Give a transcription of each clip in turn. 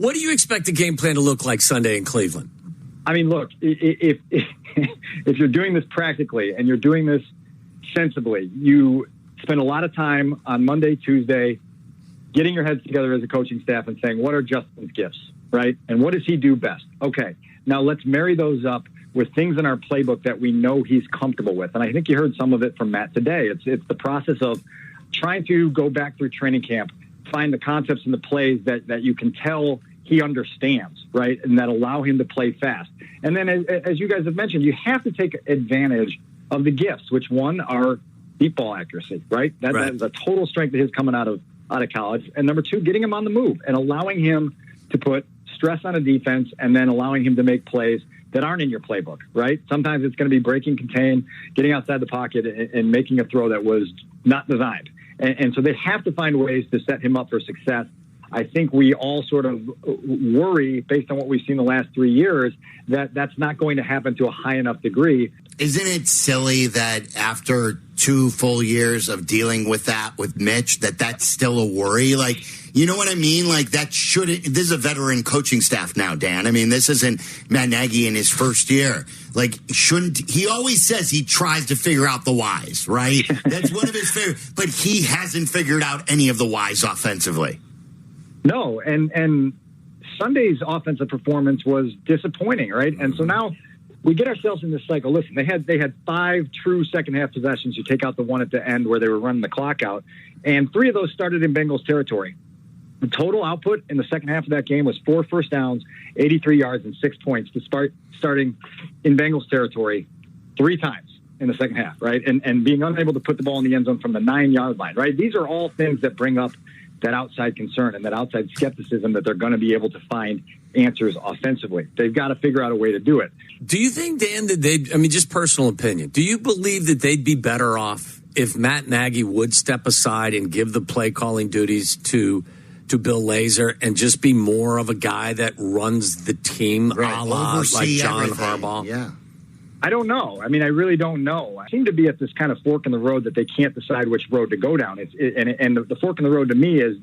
What do you expect the game plan to look like Sunday in Cleveland? I mean, look, if you're doing this practically and you're doing this sensibly, you spend a lot of time on Monday, Tuesday, getting your heads together as a coaching staff and saying, what are Justin's gifts, right? And what does he do best? Okay, now let's marry those up with things in our playbook that we know he's comfortable with. And I think you heard some of it from Matt today. It's the process of trying to go back through training camp, find the concepts and the plays that you can tell he understands, right, and that allow him to play fast. And then, as you guys have mentioned, you have to take advantage of the gifts, which one are deep ball accuracy, right? That is a total strength of his coming out of college. And number two, getting him on the move and allowing him to put stress on a defense and then allowing him to make plays that aren't in your playbook, right? Sometimes it's going to be breaking, contain, getting outside the pocket and making a throw that was not designed. And so they have to find ways to set him up for success. I think we all sort of worry, based on what we've seen the last 3 years, that that's not going to happen to a high enough degree. Isn't it silly that after 2 full years of dealing with that with Mitch, that's still a worry? Like, you know what I mean? Like, this is a veteran coaching staff now, Dan. I mean, this isn't Matt Nagy in his first year. Like, he always says he tries to figure out the whys, right? That's one of his favorite, but he hasn't figured out any of the whys offensively. No, and Sunday's offensive performance was disappointing, right? And so now we get ourselves in this cycle. Listen, they had 5 true second-half possessions. You take out the one at the end where they were running the clock out, and 3 of those started in Bengals territory. The total output in the second half of that game was 4 first downs, 83 yards, and 6 points, despite starting in Bengals territory 3 times in the second half, right? And being unable to put the ball in the end zone from the 9-yard line, right? These are all things that bring up that outside concern and that outside skepticism that they're going to be able to find answers offensively. They've got to figure out a way to do it. Do you think, Dan, that just personal opinion, do you believe that they'd be better off if Matt Nagy would step aside and give the play calling duties to Bill Lazor and just be more of a guy that runs the team, right, a la like John everything. Harbaugh? Yeah. I don't know. I mean, I really don't know. I seem to be at this kind of fork in the road that they can't decide which road to go down. And the fork in the road to me is,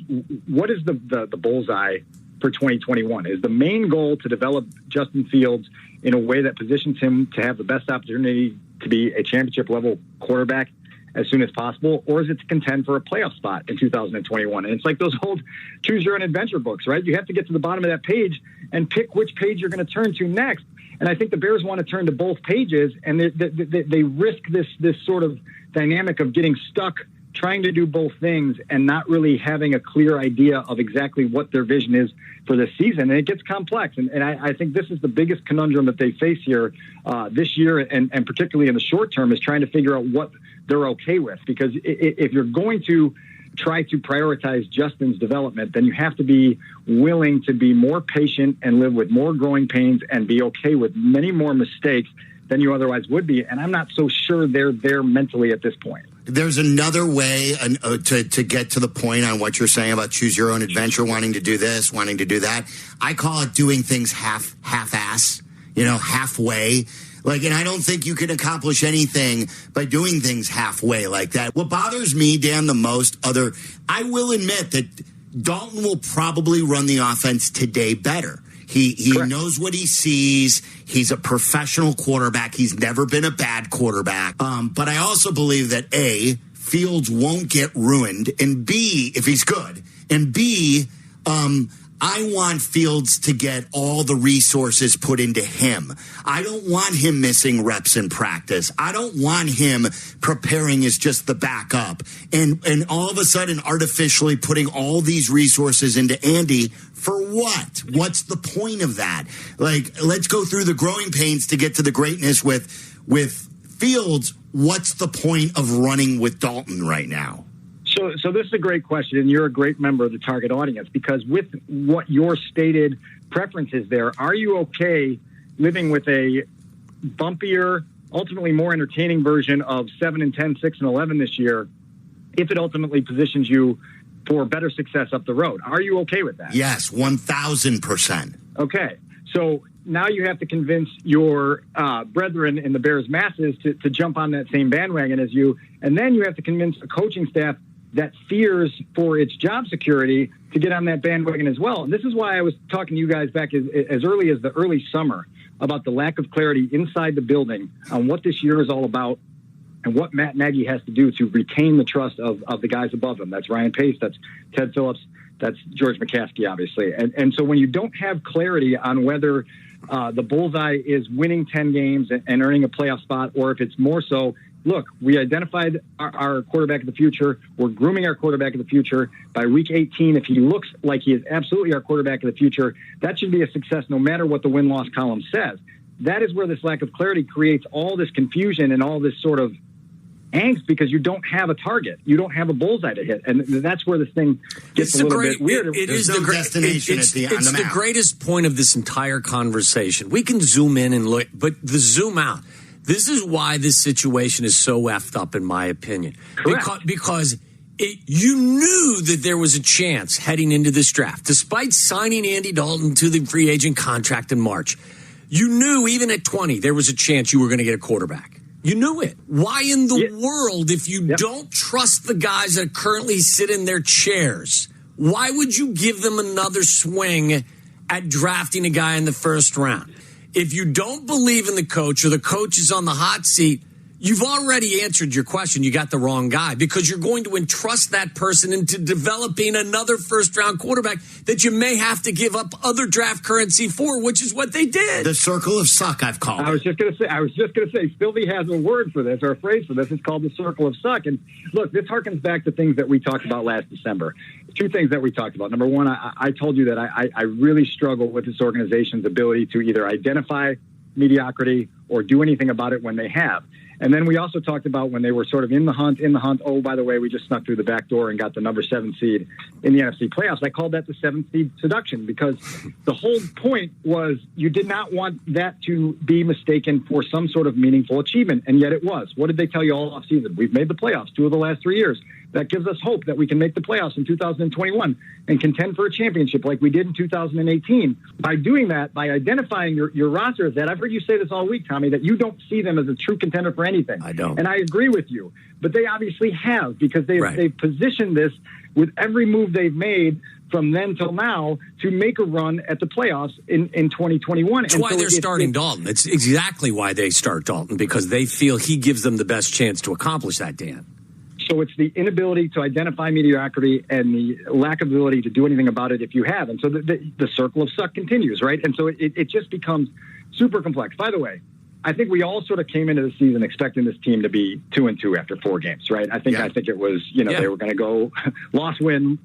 what is the bullseye for 2021? Is the main goal to develop Justin Fields in a way that positions him to have the best opportunity to be a championship-level quarterback as soon as possible, or is it to contend for a playoff spot in 2021? And it's like those old choose-your-own-adventure books, right? You have to get to the bottom of that page and pick which page you're going to turn to next. And I think the Bears want to turn to both pages, and they risk this sort of dynamic of getting stuck trying to do both things and not really having a clear idea of exactly what their vision is for this season. And it gets complex. And I think this is the biggest conundrum that they face here this year, and particularly in the short term, is trying to figure out what they're okay with. Because if you're going to try to prioritize Justin's development, then you have to be willing to be more patient and live with more growing pains and be okay with many more mistakes than you otherwise would be. And I'm not so sure they're there mentally at this point. There's another way to get to the point on what you're saying about choose your own adventure, wanting to do this, wanting to do that. I call it doing things half-ass, halfway. And I don't think you can accomplish anything by doing things halfway like that. What bothers me, Dan, the most, I will admit that Dalton will probably run the offense today better. He knows what he sees. He's a professional quarterback. He's never been a bad quarterback. But I also believe that A, Fields won't get ruined, and B, if he's good, and B, I want Fields to get all the resources put into him. I don't want him missing reps in practice. I don't want him preparing as just the backup and all of a sudden artificially putting all these resources into Andy. For what? What's the point of that? Let's go through the growing pains to get to the greatness with Fields. What's the point of running with Dalton right now? So this is a great question, and you're a great member of the target audience, because with what your stated preference is there, are you okay living with a bumpier, ultimately more entertaining version of 7-10, 6-11 this year, if it ultimately positions you for better success up the road? Are you okay with that? Yes, 1,000%. Okay. So now you have to convince your brethren in the Bears masses to jump on that same bandwagon as you, and then you have to convince a coaching staff that fears for its job security to get on that bandwagon as well. And this is why I was talking to you guys back as early as the early summer about the lack of clarity inside the building on what this year is all about and what Matt Nagy has to do to retain the trust of the guys above him. That's Ryan Pace, that's Ted Phillips, that's George McCaskey, obviously. And so when you don't have clarity on whether the bullseye is winning 10 games and earning a playoff spot, or if it's more so, look, we identified our quarterback of the future. We're grooming our quarterback of the future. By week 18, if he looks like he is absolutely our quarterback of the future, that should be a success no matter what the win-loss column says. That is where this lack of clarity creates all this confusion and all this sort of angst because you don't have a target. You don't have a bullseye to hit. And that's where this thing gets a little bit weird. It is the destination on the map. It's the greatest point of this entire conversation. We can zoom in and look, but the zoom out. This is why this situation is so effed up, in my opinion. Correct. Because you knew that there was a chance heading into this draft, despite signing Andy Dalton to the free agent contract in March. You knew even at 20 there was a chance you were going to get a quarterback. You knew it. Why in the world, if you don't trust the guys that currently sit in their chairs, why would you give them another swing at drafting a guy in the first round? If you don't believe in the coach or the coach is on the hot seat, you've already answered your question. You got the wrong guy because you're going to entrust that person into developing another first-round quarterback that you may have to give up other draft currency for, which is what they did. The circle of suck, I've called it. I was just going to say, Sylvie has a word for this or a phrase for this. It's called the circle of suck. And look, this harkens back to things that we talked about last December. Two things that we talked about. Number one, I told you that I really struggle with this organization's ability to either identify mediocrity or do anything about it when they have. And then we also talked about when they were sort of in the hunt. Oh, by the way, we just snuck through the back door and got the number 7 seed in the NFC playoffs. I called that the 7th seed seduction because the whole point was you did not want that to be mistaken for some sort of meaningful achievement. And yet it was. What did they tell you all off season? We've made the playoffs 2 of the last 3 years. That gives us hope that we can make the playoffs in 2021 and contend for a championship like we did in 2018. By doing that, by identifying your roster as that, I've heard you say this all week, Tommy, that you don't see them as a true contender for anything. I don't. And I agree with you. But they obviously have because they've positioned this with every move they've made from then till now to make a run at the playoffs in 2021. That's why they're starting Dalton. That's exactly why they start Dalton, because they feel he gives them the best chance to accomplish that, Dan. So it's the inability to identify mediocrity and the lack of ability to do anything about it if you have. And so the circle of suck continues, right? And so it just becomes super complex. By the way, I think we all sort of came into the season expecting this team to be 2-2 after 4 games, right? I think it was, they were going to go loss, win.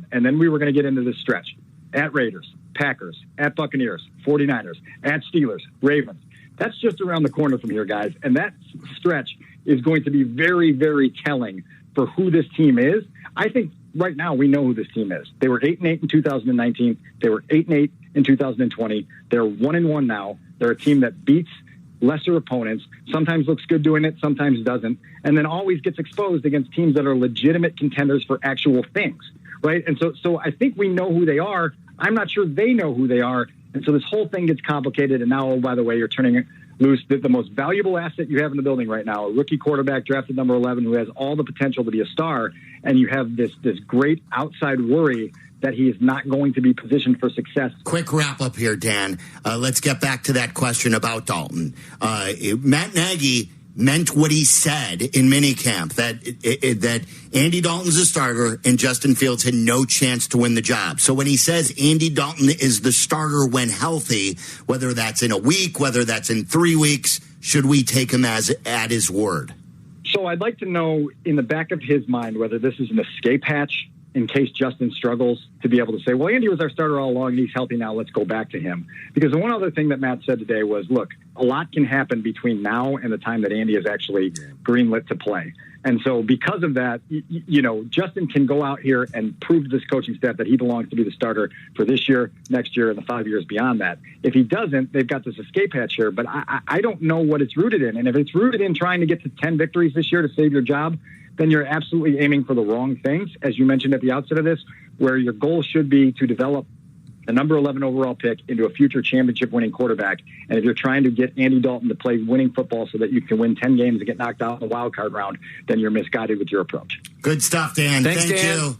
And then we were going to get into this stretch at Raiders, Packers, at Buccaneers, 49ers, at Steelers, Ravens. That's just around the corner from here, guys. And that stretch is going to be very, very telling for who this team is. I think right now we know who this team is. They were 8-8 in 2019. They were 8-8 in 2020. They're 1-1 now. They're a team that beats lesser opponents, sometimes looks good doing it, sometimes doesn't, and then always gets exposed against teams that are legitimate contenders for actual things, right? And so I think we know who they are. I'm not sure they know who they are. And so this whole thing gets complicated. And now, oh, by the way, you're turning loose the most valuable asset you have in the building right now, a rookie quarterback drafted number 11 who has all the potential to be a star. And you have this great outside worry that he is not going to be positioned for success. Quick wrap up here, Dan. Let's get back to that question about Dalton. Matt Nagy meant what he said in minicamp, that Andy Dalton's a starter and Justin Fields had no chance to win the job. So when he says Andy Dalton is the starter when healthy, whether that's in a week, whether that's in 3 weeks, should we take him at his word? So I'd like to know in the back of his mind whether this is an escape hatch in case Justin struggles, to be able to say, well, Andy was our starter all along and he's healthy now, let's go back to him. Because the one other thing that Matt said today was, look, a lot can happen between now and the time that Andy is actually greenlit to play. And so because of that, Justin can go out here and prove to this coaching staff that he belongs to be the starter for this year, next year, and the 5 years beyond that. If he doesn't, they've got this escape hatch here, but I don't know what it's rooted in. And if it's rooted in trying to get to 10 victories this year to save your job, then you're absolutely aiming for the wrong things, as you mentioned at the outset of this, where your goal should be to develop the number 11 overall pick into a future championship winning quarterback. And if you're trying to get Andy Dalton to play winning football so that you can win 10 games and get knocked out in the wild card round, then you're misguided with your approach. Good stuff, Dan. Thanks, Thank Dan. you.